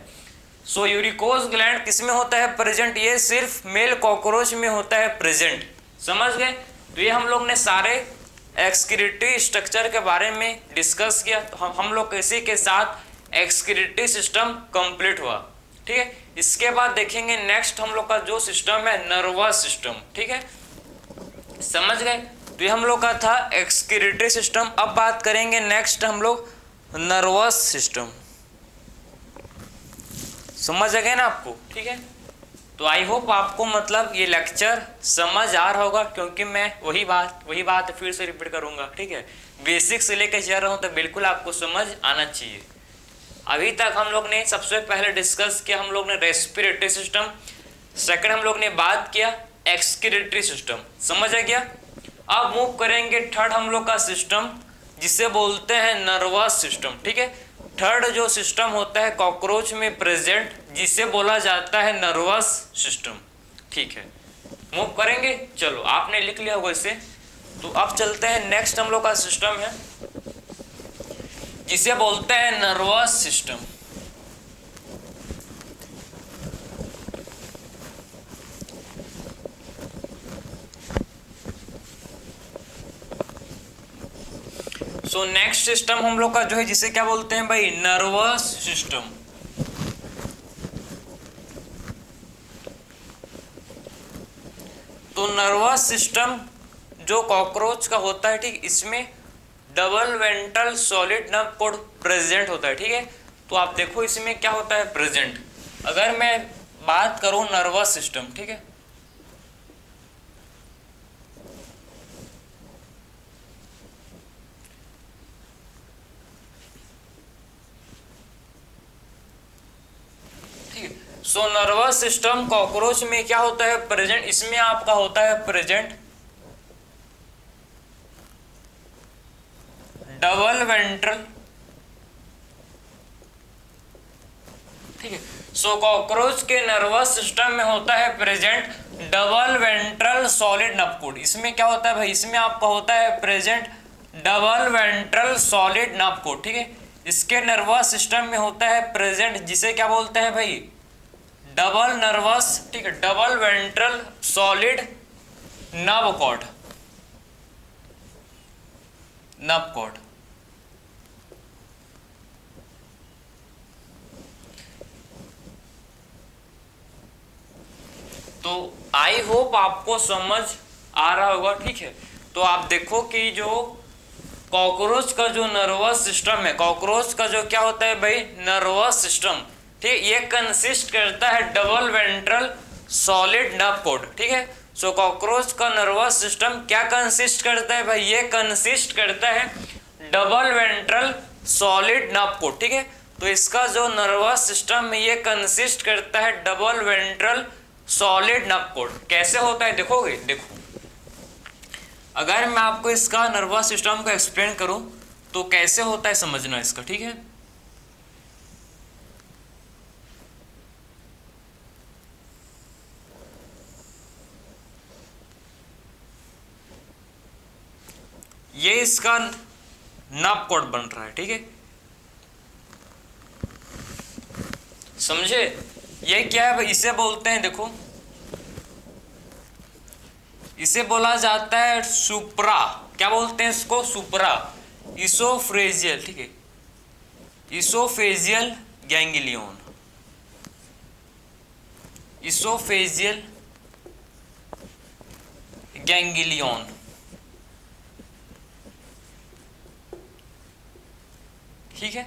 Speaker 1: सो यूरिकोस ग्लैंड किस में होता है प्रेजेंट, ये सिर्फ मेल कॉकरोच में होता है प्रेजेंट, समझ गए। तो ये हम लोग ने सारे एक्सक्रीटरी स्ट्रक्चर के बारे में डिस्कस किया। तो हम लोग इसी के साथ एक्सक्रीटरी सिस्टम कंप्लीट हुआ। ठीक है, इसके बाद देखेंगे नेक्स्ट हम लोग का जो सिस्टम है नर्वस सिस्टम। ठीक है, समझ गए। तो ये हम लोग का था एक्सक्रीटरी सिस्टम। अब बात करेंगे नेक्स्ट हम लोग नर्वस सिस्टम, समझ आ गए ना आपको। ठीक है, तो आई होप आपको मतलब ये लेक्चर समझ आ रहा होगा, क्योंकि मैं वही बात फिर से रिपीट करूंगा। ठीक है, बेसिक से लेकर जा रहा हूँ तो बिल्कुल आपको समझ आना चाहिए। अभी तक हम लोग ने सबसे पहले डिस्कस किया हम लोग ने रेस्पिरेटरी सिस्टम, सेकंड हम लोग ने बात किया एक्सक्रीटरी सिस्टम, समझ आ गया। अब मूव करेंगे थर्ड हम लोग का सिस्टम जिसे बोलते हैं नर्वस सिस्टम। ठीक है, थर्ड जो सिस्टम होता है कॉकरोच में प्रेजेंट जिसे बोला जाता है नर्वस सिस्टम। ठीक है, मूव करेंगे, चलो आपने लिख लिया होगा इसे। तो अब चलते हैं नेक्स्ट हम लोग का सिस्टम है जिसे बोलते हैं nervous system. So next system हम लोग का जो है जिसे क्या बोलते हैं भाई, नर्वस सिस्टम। तो नर्वस सिस्टम जो कॉकरोच का होता है, ठीक, इसमें double ventral solid nerve code present होता है। ठीक है, तो आप देखो इसमें क्या होता है प्रेजेंट। अगर मैं बात करूं नर्वस सिस्टम, ठीक है, सो नर्वस सिस्टम कॉकरोच में क्या होता है प्रेजेंट, इसमें आपका होता है प्रेजेंट डबल वेंट्रल। ठीक है, सो कॉकरोच के नर्वस सिस्टम में होता है present double ventral solid nerve code. इसमें क्या होता है भाई, इसमें आपका होता है present double ventral solid nerve code. ठीक है, इसके नर्वस सिस्टम में होता है प्रेजेंट जिसे क्या बोलते हैं भाई, डबल नर्वस, ठीक है, double ventral solid nerve cord, nerve cord. तो आई होप आपको समझ आ रहा होगा। ठीक है, तो आप देखो कि जो कॉकरोच का जो नर्वस सिस्टम है, कॉकरोच का जो क्या होता है भाई नर्वस सिस्टम, ठीक, ये कंसिस्ट करता है double ventral solid nerve code. ठीक है, सो कॉकरोच का नर्वस सिस्टम क्या कंसिस्ट करता है भाई, ये कंसिस्ट करता है double ventral solid nerve code, ठीक है। तो इसका जो नर्वस सिस्टम है ये कंसिस्ट करता है double ventral solid nerve code. कैसे होता है देखोगे, देखो अगर मैं आपको इसका नर्वस सिस्टम को एक्सप्लेन करूं तो कैसे होता है समझना इसका, ठीक है। ये इसका नर्व कोड बन रहा है, ठीक है, समझे। ये क्या है भाई, इसे बोलते हैं, देखो इसे बोला जाता है सुप्रा, क्या बोलते हैं इसको, सुप्रा इसोफ्रेजियल, ठीक है, इसोफेजियल गैंग्लियन, इसोफेजियल गैंग्लियन, ठीक है।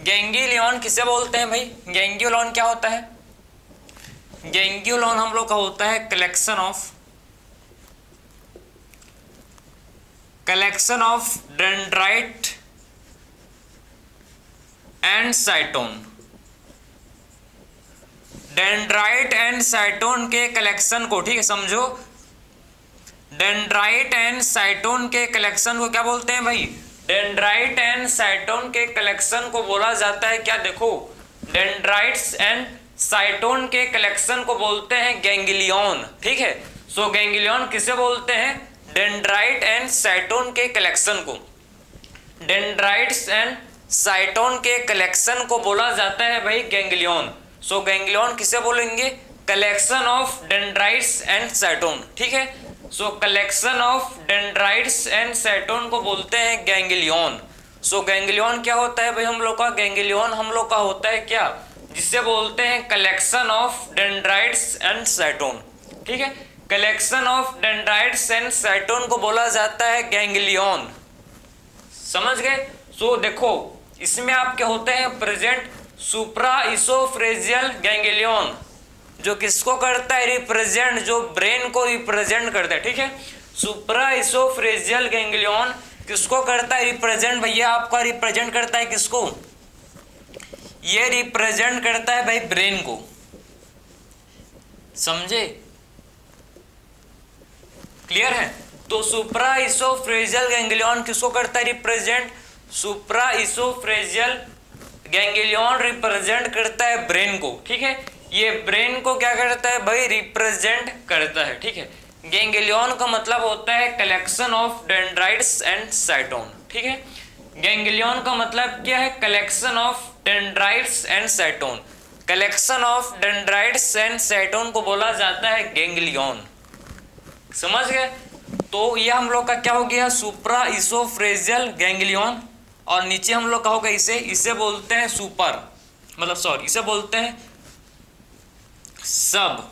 Speaker 1: गैंग्लियन किसे बोलते हैं भाई, गैंग्लियन क्या होता है, गैंग्लियन हम लोग का होता है collection of dendrite and साइटोन, dendrite and साइटोन के कलेक्शन को, ठीक है, समझो, डेंड्राइट एंड साइटोन के कलेक्शन को क्या बोलते हैं भाई, डेंड्राइट एंड साइटोन के कलेक्शन को बोला जाता है क्या, देखो डेंड्राइट्स एंड साइटोन के कलेक्शन को बोलते हैं गैंग्लियन, ठीक है। सो गैंग्लियन किसे बोलते हैं, डेंड्राइट एंड साइटोन के कलेक्शन को, डेंड्राइट्स एंड साइटोन के कलेक्शन को बोला जाता है भाई गैंग्लियन। सो गैंग्लियन किसे बोलेंगे, कलेक्शन ऑफ डेंड्राइट्स एंड साइटोन, ठीक है। सो कलेक्शन ऑफ डेंड्राइट्स एंड साइटोन को बोलते हैं गैंग्लियन। सो गैंग्लियन क्या होता है भाई हम लोग का, गैंग्लियन हम लोग का होता है क्या, जिसे बोलते हैं कलेक्शन ऑफ डेंड्राइट्स एंड साइटोन, ठीक है। कलेक्शन ऑफ डेंड्राइट्स एंड साइटोन को बोला जाता है गैंग्लियन, समझ गए। सो देखो इसमें आपके होते हैं प्रेजेंट सुप्रा इसोफ्रेजियल गैंग्लियन, जो किसको करता है रिप्रेजेंट, जो ब्रेन को रिप्रेजेंट करता है, ठीक है। सुप्रा इसोफ्रेजियल गैंग्लियन किसको करता है रिप्रेजेंट, भैया आपका रिप्रेजेंट करता है किसको, ये रिप्रेजेंट करता है भाई ब्रेन को, समझे, क्लियर है। तो सुप्रा इसोफ्रेजियल गैंग्लियन किसको करता है रिप्रेजेंट, सुप्रा इसोफ्रेजियल गैंग्लियन रिप्रेजेंट करता है ब्रेन को, ठीक है। ये ब्रेन को क्या करता है भाई, रिप्रेजेंट करता है, ठीक है। गैंग्लियन का मतलब होता है कलेक्शन ऑफ डेंड्राइट्स एंड साइटोन, ठीक है। गैंग्लियन का मतलब क्या है, collection of dendrites and साइटोन, collection of dendrites and साइटोन को बोला जाता है गैंग्लियन, समझ गए। तो ये हम लोग का क्या हो गया, सुप्रा इसोफ्रेजियल गैंग्लियन, और नीचे हम लोग का होगा इसे बोलते हैं सुपर, मतलब सॉरी इसे बोलते हैं सब,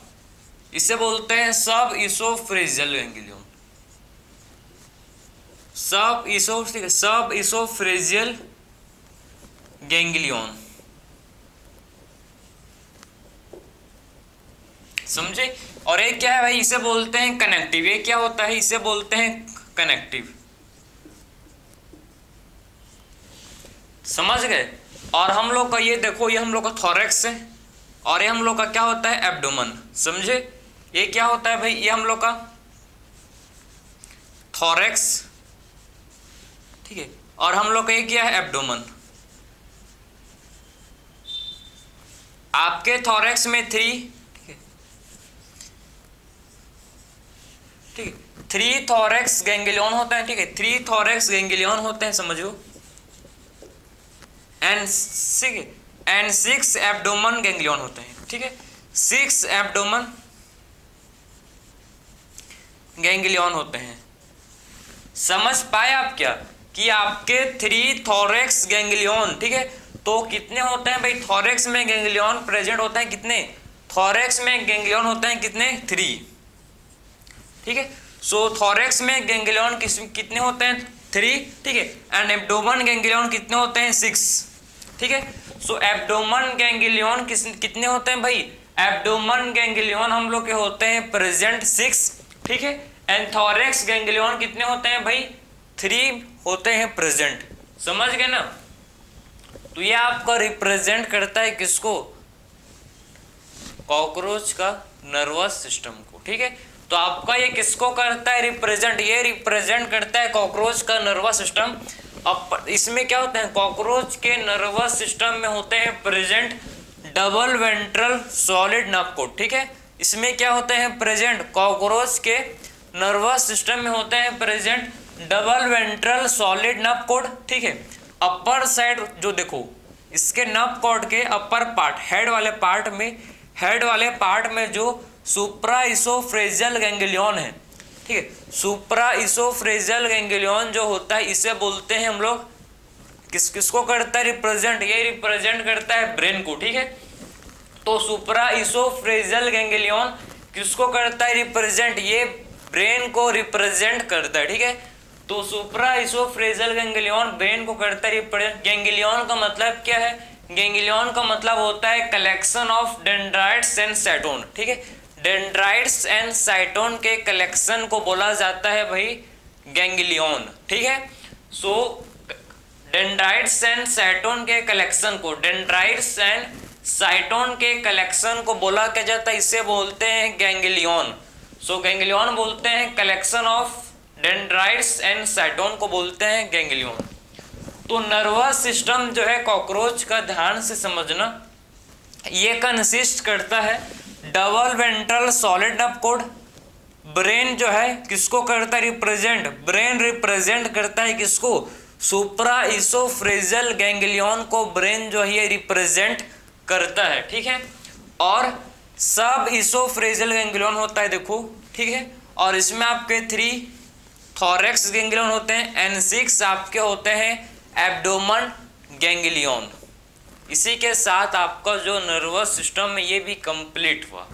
Speaker 1: इसे बोलते हैं सब इसोफ्रेजियल गैंग्लियन, सब इसोफ्रेजियल गैंग्लियन, समझे। और एक क्या है भाई, इसे बोलते हैं कनेक्टिव, ये क्या होता है, इसे बोलते हैं कनेक्टिव, समझ गए। और हम लोग का ये देखो, ये हम लोग का थोरैक्स है, और ये हम लोग का क्या होता है एब्डोमेन, समझे। ये क्या होता है भाई, ये हम लोग का थोरैक्स, ठीक है, और हम लोग का ये क्या है एब्डोमेन। आपके थोरैक्स में 3 थोरैक्स गैंग्लियन होता है, ठीक है, 3 थोरैक्स गैंग्लियन होते हैं, समझो, एंड 6 एब्डोमेन गैंग्लियन होते हैं, ठीक है, 6 एब्डोमेन गैंग्लियन होते हैं। समझ पाए आप क्या, कि आपके 3 थोरैक्स गैंग्लियन, ठीक है। तो कितने होते हैं भाई, थोरैक्स में गैंग्लियन प्रेजेंट होते हैं कितने, थोरैक्स में गैंग्लियन होते हैं कितने, 3, ठीक है। सो थोरैक्स में गैंग्लियन कितने होते हैं, 3, ठीक है, एंड एब्डोमेन गैंग्लियन कितने होते हैं, 6, ठीक है। सो एब्डोमेन गैंग्लियन कितने होते हैं भाई, एब्डोमेन गैंग्लियन हम लोग के होते हैं प्रेजेंट 6, ठीक है। एंथोरेक्स गैंग्लियन कितने होते हैं भाई? 3 होते हैं प्रेजेंट। समझ गए ना? तो ये आपका रिप्रेजेंट करता है किसको? कॉकरोच का नर्वस सिस्टम को। ठीक है, तो आपका ये किसको करता है रिप्रेजेंट? ये रिप्रेजेंट करता है कॉकरोच का नर्वस सिस्टम। अब इसमें क्या होता है? कॉकरोच के नर्वस सिस्टम में होते हैं present double ventral solid nerve code. ठीक है, इसमें क्या होते हैं प्रेजेंट? कॉकरोच के नर्वस सिस्टम में होते हैं present double ventral solid nerve code. ठीक है, अपर साइड जो देखो इसके नर्व कोड के अपर पार्ट हेड वाले पार्ट में जो सुप्राइसोफ्रेजियल गैंग्लियन है, ठीक है, सुप्राइसोफ्रेजियल गैंग्लियन जो होता है इसे बोलते हैं हम लोग किसको करता है रिप्रेजेंट? ये रिप्रेजेंट करता है ब्रेन को। ठीक है, तो सुप्राइसोफ्रेजियल गैंग्लियन किसको करता है रिप्रेजेंट? ये ब्रेन को रिप्रेजेंट करता है। ठीक है, तो सुप्राइसोफ्रेजियल गैंग्लियन ब्रेन को करता है रिप्रेजेंट। गैंग्लियन का मतलब क्या है? गैंग्लियन का मतलब होता है कलेक्शन ऑफ डेंड्राइट्स एंड साइटोन। ठीक है, डेंड्राइट्स एंड साइटोन के कलेक्शन को बोला जाता है भाई गैंग्लियन। ठीक है, सो डेंड्राइट्स एंड साइटोन के कलेक्शन को बोला क्या जाता है? इसे बोलते हैं गैंग्लियन। सो गैंग्लियन बोलते हैं कलेक्शन ऑफ डेंड्राइट्स एंड साइटोन को बोलते हैं गैंग्लियन। तो नर्वस सिस्टम जो है कॉकरोच का, ध्यान से समझना, ये कंसिस्ट करता है double ventral solid nerve code. Brain जो है किसको करता है रिप्रेजेंट? ब्रेन रिप्रेजेंट करता है किसको? सुप्राइसोफ्रेजियल गैंग्लियन को ब्रेन जो है रिप्रेजेंट करता है। ठीक है, और सब इसोफ्रेजियल गैंग्लियन होता है देखो। ठीक है, और इसमें आपके 3 थोरैक्स गैंग्लियन होते हैं एंड 6 आपके होते हैं एब्डोमन गैंग्लियन। इसी के साथ आपका जो नर्वस सिस्टम है ये भी कंप्लीट हुआ।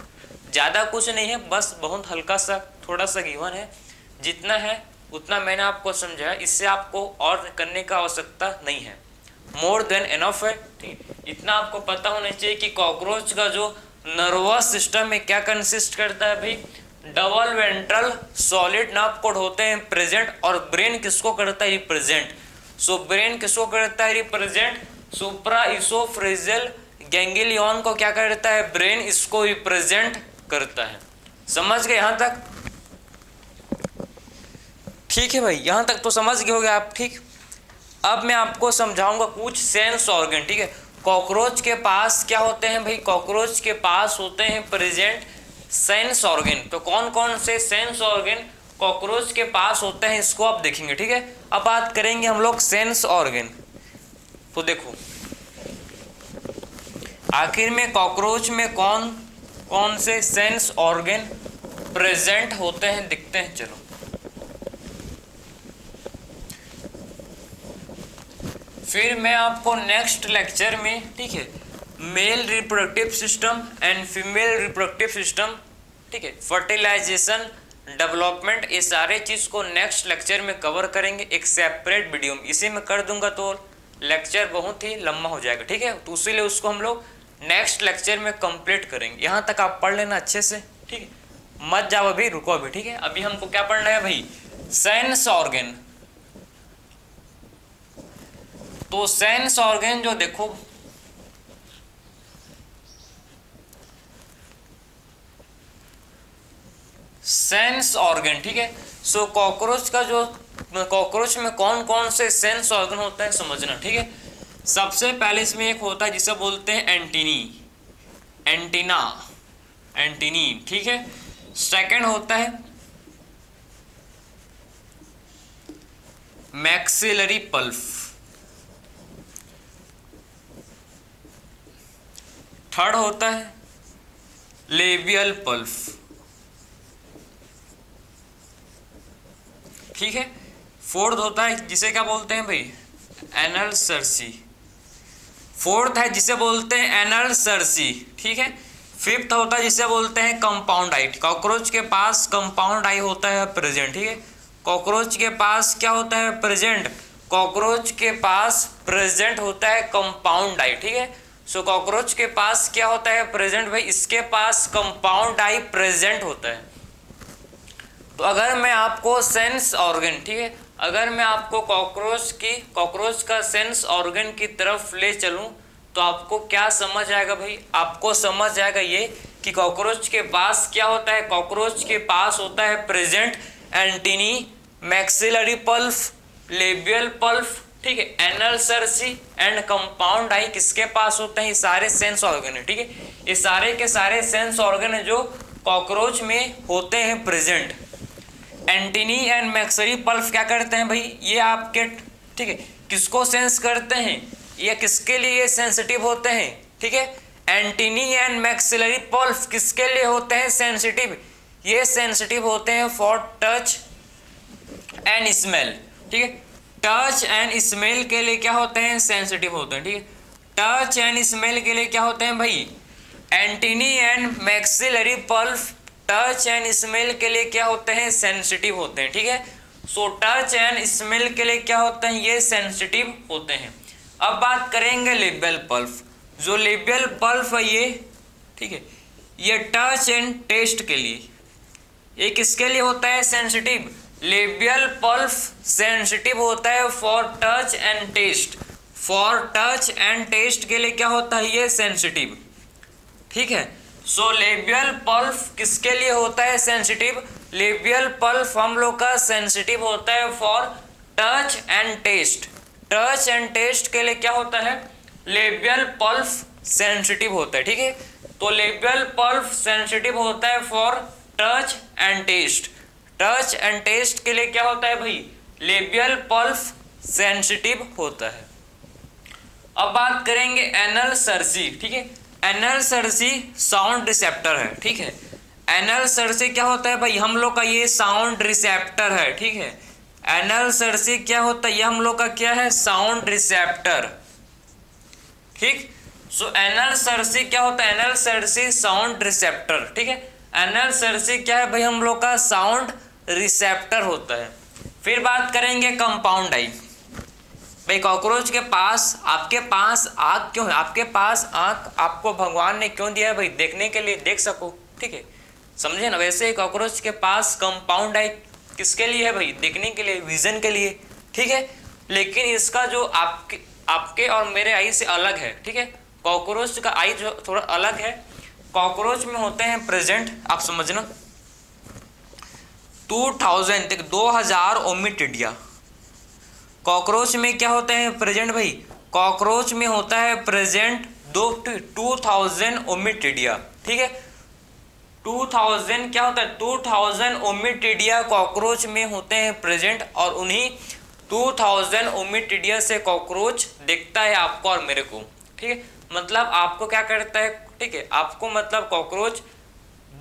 Speaker 1: ज़्यादा कुछ नहीं है, बस बहुत हल्का सा थोड़ा सा गिवन है। जितना है उतना मैंने आपको समझाया, इससे आपको और करने का आवश्यकता नहीं है, मोर देन इनफ है। ठीक, इतना आपको पता होना चाहिए कि कॉकरोच का जो नर्वस सिस्टम में क्या कंसिस्ट करता है भाई? Double ventral solid nerve code होते हैं प्रेजेंट, और ब्रेन किसको करता है रिप्रेजेंट? सो ब्रेन किसको करता है रिप्रेजेंट? सुप्राइसोफ्रेजियल गैंग्लियन को क्या करता है? ब्रेन इसको रिप्रेजेंट करता है। समझ गए यहाँ तक? ठीक है भाई, यहाँ तक तो समझ गए होगे आप। ठीक, अब मैं आपको समझाऊंगा कुछ सेंस ऑर्गन। ठीक है, कॉकरोच के पास क्या होते हैं भाई? कॉकरोच के पास होते हैं प्रेजेंट सेंस ऑर्गन। तो कौन कौन से सेंस ऑर्गन कॉकरोच के पास होते हैं इसको आप देखेंगे। ठीक है, अब बात करेंगे हम लोग सेंस ऑर्गन। तो देखो आखिर में कॉकरोच में कौन कौन से सेंस ऑर्गन प्रेजेंट होते हैं दिखते हैं। चलो फिर मैं आपको नेक्स्ट लेक्चर में, ठीक है, male reproductive system and female reproductive system, ठीक है, फर्टिलाइजेशन, डेवलपमेंट, ये सारे चीज़ को नेक्स्ट लेक्चर में कवर करेंगे एक सेपरेट वीडियो में। इसी में कर दूंगा तो लेक्चर बहुत ही लंबा हो जाएगा। ठीक है, तो इसीलिए उसको हम लोग नेक्स्ट लेक्चर में कंप्लीट करेंगे। यहाँ तक आप पढ़ लेना अच्छे से। ठीक है, मत जाओ अभी, रुको अभी। ठीक है, अभी हमको क्या पढ़ना है भाई? Sense organ. तो सेंस ऑर्गन जो देखो सेंस ऑर्गन, ठीक है, सो कॉकरोच का जो कॉकरोच में कौन कौन से सेंस ऑर्गन होता है समझना। ठीक है, सबसे पहले इसमें एक होता है जिसे बोलते हैं एंटीनी। ठीक है, सेकंड होता है मैक्सिलरी पल्प, थर्ड होता है लेबियल पल्प। ठीक है, फोर्थ होता है जिसे क्या बोलते हैं भाई? Anal Cersei. फोर्थ है जिसे बोलते हैं एनल सर्सी। ठीक है, फिफ्थ होता है जिसे बोलते हैं कंपाउंड आई। कॉकरोच के पास कंपाउंड आई होता है प्रेजेंट। ठीक है, कॉकरोच के पास क्या होता है प्रेजेंट? कॉकरोच के पास प्रेजेंट होता है कंपाउंड आई। ठीक है, सो कॉकरोच के पास क्या होता है प्रेजेंट भाई? इसके पास कंपाउंड आई प्रेजेंट होता है। तो अगर मैं आपको सेंस ऑर्गन, ठीक है, अगर मैं आपको कॉकरोच का सेंस ऑर्गन की तरफ ले चलूं तो आपको क्या समझ आएगा भाई? आपको समझ आएगा ये कि कॉकरोच के पास क्या होता है। कॉकरोच के पास होता है present antennae, maxillary palp, labial pulp, ठीक है, एनल सर्सी एंड कंपाउंड आई किसके पास होते हैं? ये सारे सेंस ऑर्गन है, ठीक है, ये सारे के सारे सेंस ऑर्गन है जो कॉकरोच में होते हैं present. Antennae and maxillary pulp क्या करते हैं भाई? ये आपके, ठीक है, किसको सेंस करते हैं? ये किसके लिए सेंसिटिव होते हैं? ठीक है, एंटीनी एंड मैक्सिलरी पल्प किसके लिए होते हैं सेंसिटिव? ये सेंसिटिव होते हैं फॉर टच एंड स्मेल, ठीक है, टच एंड स्मेल के लिए क्या होते हैं? सेंसिटिव होते हैं, ठीक है, टच एंड स्मेल के लिए क्या होते हैं भाई? Antennae and maxillary pulp touch and smell के लिए क्या होते हैं? सेंसिटिव होते हैं, ठीक है। सो टच एंड स्मेल के लिए क्या होते हैं? ये सेंसिटिव होते हैं। अब बात करेंगे लेबियल पल्प। जो लेबियल पल्प है ये, ठीक है, ये टच एंड टेस्ट के लिए, ये किसके लिए होता है? सेंसिटिव। लेबियल पल्प सेंसिटिव होता है for touch and taste. For touch and taste के लिए क्या होता है? ये सेंसिटिव, ठीक है। सो लेबियल पल्प किसके लिए होता है सेंसिटिव? लेबियल पल्प हम लोग का सेंसिटिव होता है for touch and taste. Touch and taste के लिए क्या होता है? लेबियल पल्प सेंसिटिव होता है, ठीक है। तो लेबियल पल्प सेंसिटिव होता है for touch and taste. Touch and taste के लिए क्या होता है भाई? लेबियल पल्प सेंसिटिव होता है। अब बात करेंगे एनल सर्सी, ठीक है। एनल सर्सी साउंड रिसेप्टर है, ठीक है। एनल सर्सी क्या होता है भाई? हम लोग का ये साउंड रिसेप्टर है, ठीक है। एनल सर्सी क्या होता है? ये हम लोग का क्या है? साउंड रिसेप्टर, ठीक। सो एनल सर्सी क्या होता है? एनल सर्सी साउंड रिसेप्टर, ठीक है। एनल सर्सी क्या है भाई? हम लोग का साउंड रिसेप्टर होता है। फिर बात करेंगे कंपाउंड आई। भाई कॉकरोच के पास, आपके पास आँख क्यों है? आपके पास आँख आपको भगवान ने क्यों दिया है भाई? देखने के लिए, देख सको, ठीक है, समझे ना। वैसे ही कॉकरोच के पास कंपाउंड आई किसके लिए है भाई? देखने के लिए, विजन के लिए, ठीक है। लेकिन इसका जो आपके और मेरे आई से अलग है, ठीक है। कॉकरोच का आई जो थोड़ा अलग है। कॉकरोच में होते हैं प्रेजेंट, आप समझना, 2000 ओमिटिडिया। कॉकरोच में क्या होते हैं प्रेजेंट भाई? कॉकरोच में होता है प्रेजेंट 2000 ओमिटिडिया, ठीक है। 2000 क्या होता है? 2000 ओमिटिडिया कॉकरोच में होते हैं प्रेजेंट, और उन्हीं 2000 ओमिटिडिया से कॉकरोच दिखता है आपको और मेरे को, ठीक है। मतलब आपको क्या करता है, ठीक है, आपको मतलब कॉकरोच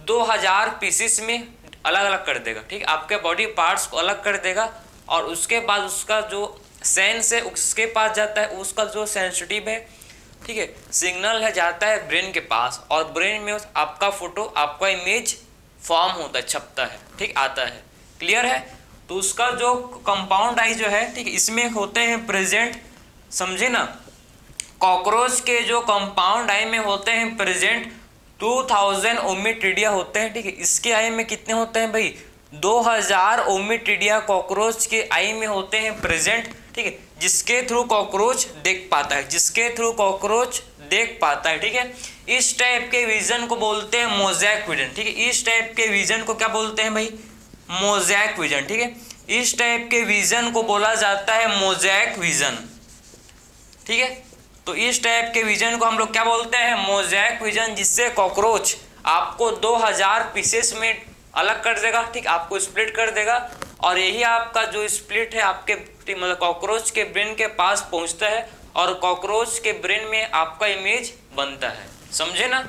Speaker 1: 2000 पीसेस में अलग अलग कर देगा, ठीक है, आपके बॉडी पार्ट्स को अलग कर देगा, और उसके बाद उसका जो सेंस है उसके पास जाता है, उसका जो सेंसिटिव है, ठीक है, सिग्नल है, जाता है ब्रेन के पास, और ब्रेन में आपका फोटो, आपका इमेज फॉर्म होता है, छपता है, ठीक, आता है। क्लियर है? तो उसका जो कंपाउंड आई जो है, ठीक, इसमें होते हैं प्रेजेंट, समझे ना। कॉकरोच के जो कंपाउंड आई में होते हैं प्रेजेंट 2000 ओमिटिडिया होते हैं, ठीक है। इसके आई में कितने होते हैं भाई? 2000 ओमिटिडिया कॉकरोच के आई में होते हैं प्रेजेंट, ठीक है, जिसके थ्रू कॉकरोच देख पाता है, जिसके थ्रू कॉकरोच देख पाता है, ठीक है। इस टाइप के विजन को बोलते हैं मोज़ेक विजन, ठीक है। इस टाइप के विजन को क्या बोलते हैं भाई? मोज़ेक विजन, ठीक है। इस टाइप के विजन को बोला जाता है मोज़ेक विजन, ठीक है। तो इस टाइप के विजन को हम लोग क्या बोलते हैं? मोज़ेक विजन, जिससे कॉकरोच आपको 2000 पीसेस में अलग कर देगा, ठीक, आपको स्प्लिट कर देगा, और यही आपका जो स्प्लिट है आपके मतलब कॉकरोच के ब्रेन के पास पहुंचता है, और कॉकरोच के ब्रेन में आपका इमेज बनता है, समझे ना।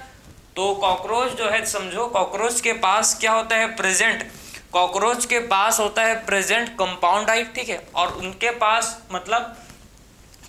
Speaker 1: तो कॉकरोच जो है, समझो, कॉकरोच के पास क्या होता है प्रेजेंट? कॉकरोच के पास होता है प्रेजेंट कंपाउंड आई, ठीक है, और उनके पास मतलब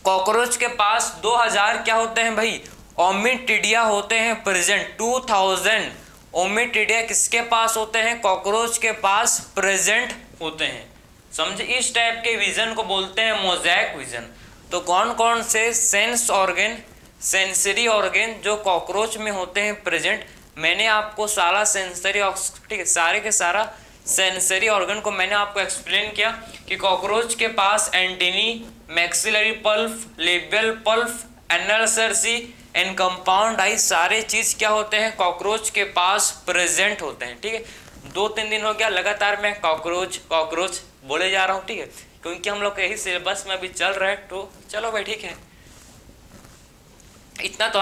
Speaker 1: कॉकरोच के पास 2000 क्या होते हैं भाई? ओमिटिडिया होते हैं प्रेजेंट। 2000 ओमिटिडिया किसके पास होते हैं? कॉकरोच के पास प्रेजेंट होते हैं, समझे। इस टाइप के विजन को बोलते हैं मोज़ेक विजन। तो कौन कौन से सेंस ऑर्गन, सेंसरी ऑर्गन जो कॉकरोच में होते हैं प्रेजेंट, मैंने आपको सारा सेंसरी, ठीक है, सारे के सारा सेंसरी ऑर्गन को मैंने आपको एक्सप्लेन किया कि कॉकरोच के पास antennae, maxillary palp, labial palp, anal cerci and compound eye सारे चीज क्या होते हैं कॉकरोच के पास प्रेजेंट होते हैं। ठीक है, 2-3 दिन हो गया लगातार मैं कॉकरोच कॉकरोच बोले जा रहा हूँ। ठीक है, क्योंकि हम लोग यही सिलेबस में अभी चल रहा है, तो चलो भाई ठीक है, इतना तो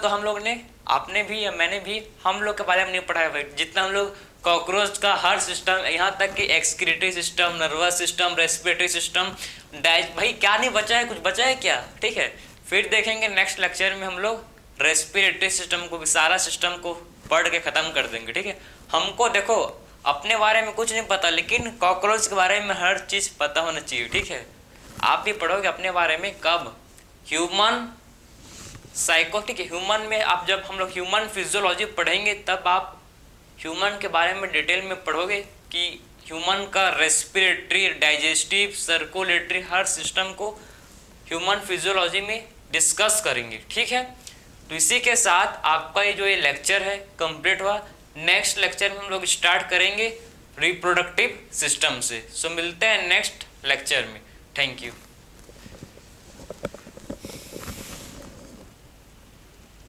Speaker 1: हम लोग ने, आपने भी या मैंने भी हम लोग के बारे में नहीं पढ़ा है भाई। जितना हम लोग कॉकरोच का हर सिस्टम, यहाँ तक कि excretory system, nervous system, respiratory system, भाई क्या नहीं बचा है, कुछ बचा है क्या? ठीक है, फिर देखेंगे नेक्स्ट लेक्चर में हम लोग रेस्पिरेटरी सिस्टम को भी, सारा सिस्टम को पढ़ के ख़त्म कर देंगे। ठीक है, हमको देखो अपने बारे में कुछ नहीं पता, लेकिन कॉकरोच के बारे में हर चीज़ पता होना चाहिए। ठीक है, आप भी पढ़ोगे अपने बारे में कब? ह्यूमन साइकोटिक ह्यूमन में, आप जब हम लोग ह्यूमन फिजियोलॉजी पढ़ेंगे तब आप ह्यूमन के बारे में डिटेल में पढ़ोगे कि ह्यूमन का रेस्पिरेटरी, डाइजेस्टिव, सर्कुलेटरी हर सिस्टम को ह्यूमन फिजियोलॉजी में डिस्कस करेंगे। ठीक है, तो इसी के साथ आपका ये लेक्चर है कंप्लीट हुआ। नेक्स्ट लेक्चर में हम लोग स्टार्ट करेंगे रिप्रोडक्टिव सिस्टम से। सो मिलते हैं नेक्स्ट लेक्चर में। Thank you.